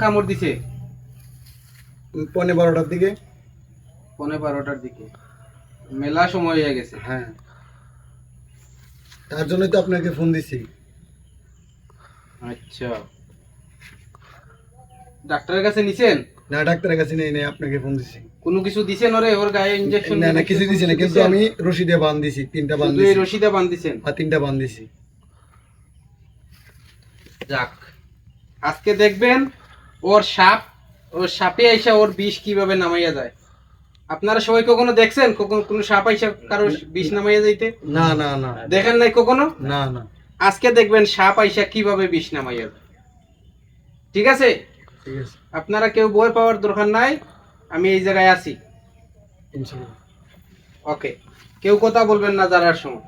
কামড় দিছে? 12:15টার দিকে। 12:15টার দিকে। মেলা সময় হয়ে গেছে। হ্যাঁ, তার জন্যই তো আপনাকে ফোন দিছি। আচ্ছা, ডাক্তারের কাছে নিছেন? না, ডাক্তারের কাছে নেই নেই, আপনাকে ফোন দিছি। কোনো কিছু দিছেন ওরে? ওর গায়ে ইনজেকশন? না না, কিছু দিছি না, কিন্তু আমি রশি দিয়ে বাঁধ দিছি, 3টা বাঁধ শুধু এই দিছি। রশিদা বান্ধিছেন? আর 3টা বাঁধ দিছি। যাক, আজকে দেখবেন ওর সাপে আইসা ওর বিষ কিভাবে নামাইয়া যায়। আপনারা সবাই কখনো দেখছেন কখনো কোনো সাপ আইসা কারো বিষ নামাইয়া যাইতে? না না না, দেখেন নাই কখনো? না না। আজকে দেখবেন সাপ আইসা কিভাবে বিষ নামাইয়া যায়। ঠিক আছে? ঠিক আছে, আপনারা কেউ ভয় পাওয়ার দরকার নাই, আমি এই জায়গায় আছি। ইনশাআল্লাহ। ওকে, কেউ কথা বলবেন না যারার সময়।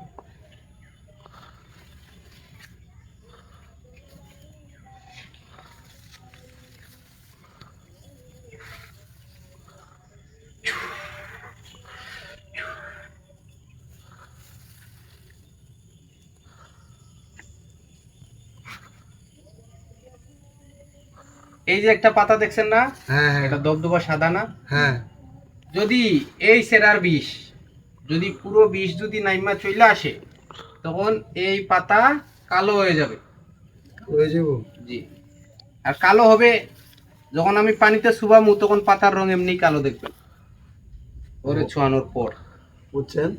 এই যে একটা পাতা দেখছেন না, হ্যাঁ হ্যাঁ এটা দবদবা সাদা না? হ্যাঁ। যদি এই সেরার বিষ, যদি পুরো বিষ যদি নাইমা চলে আসে, তখন এই পাতা কালো হয়ে যাবে। হয়ে যাবো। জি, আর কালো হবে যখন আমি পানিতে শুবামু, তখন পাতার রং এমনি কালো দেখবেন ওরে ছোঁয়ানোর পর। বুঝছেন?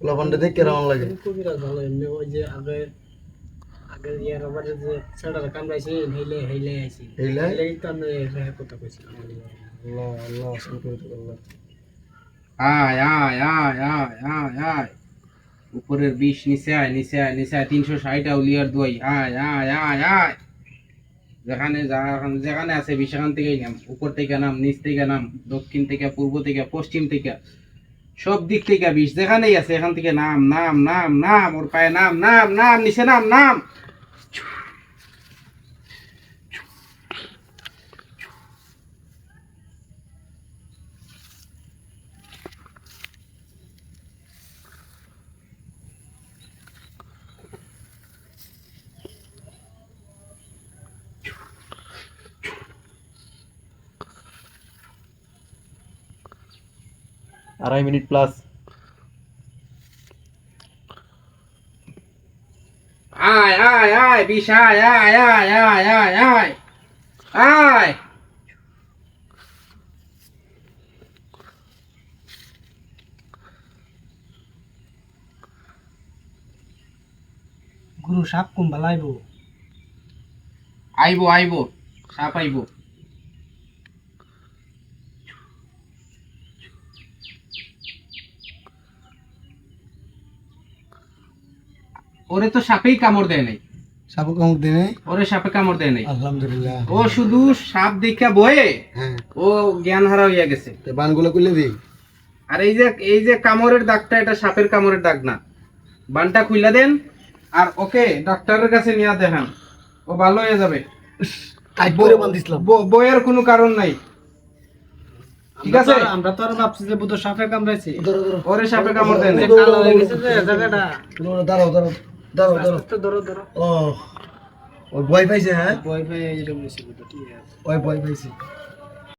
লবণটা দেখে কেমন লাগে? কবিরাজ ভালো এমনি। ওই যে আগে আগে ইয়ার আবার যে ছেড়ার কামড়াইছে হেইলে হেইলে আইছি হেইলে? হেইলেই তো আমি কথা কইছিলাম। আল্লাহ আল্লাহ, শুকরিয়া আল্লাহ। আয় আয় আয় আয় আয় আয়, উপরের বিষ নিচে আয়, নিচে আয়, নিচে আয়। 360 আউলিয়ার দোয়াই, আয় আয় আয় আয়। যেখানে যেখানে আছে বিষ সেখান থেকেই নাম, উপর থেকে নাম, নিচ থেকে নাম, দক্ষিণ থেকে, পূর্ব থেকে, পশ্চিম থেকে, সব দিক থেকে বিষ যেখানেই আছে এখান থেকে নাম নাম নাম নাম, ওর পায়ে নাম নাম নাম, নিচে নাম নাম। আড়াই মিনিট প্লাস। আয় আয় আয় বিষ, আয় আয় আয় আয় আয় আয় আয়। গুরু সাপ কোন বালাইবো? আইবো আইবো, সাপ আইবো। ওরে তো সাপেই কামড় দেয় নাই, সাপু কামড় দেয় নাই? ওরে সাপে কামড় দেয় নাই। আলহামদুলিল্লাহ। ও শুধু সাপ দেখা বয়ে হ্যাঁ, ও জ্ঞান হারা হইয়া গেছে। তো বানগুলো খুলে দিই। আর এই যে কামড়ের দাগটা, এটা সাপের কামড়ের দাগ না। বানটা খুইলা দেন আর ওকে ডাক্তারের কাছে নিয়ে দেখান, ও ভালো হয়ে যাবে। টাইট করে বাঁধিছিলাম। বইয়ের কোনো কারণ নাই। ঠিক আছে? আমরা তো আর ভাবছি যে বুধ সাপে কামড়াইছে। ধরো ধরো। ওরে সাপে কামড় দেয় নাই। কালো হয়ে গেছে যে জায়গাটা। দাঁড়াও দাঁড়াও দাঁড়াও দাঁড়াও। আস্তে ধরো ধরো। ও, ওই ভয় পাইছে? হ্যাঁ, ওয়াইফাই এরকম হইছে বুধ, ঠিক আছে। ওই ভয় পাইছে।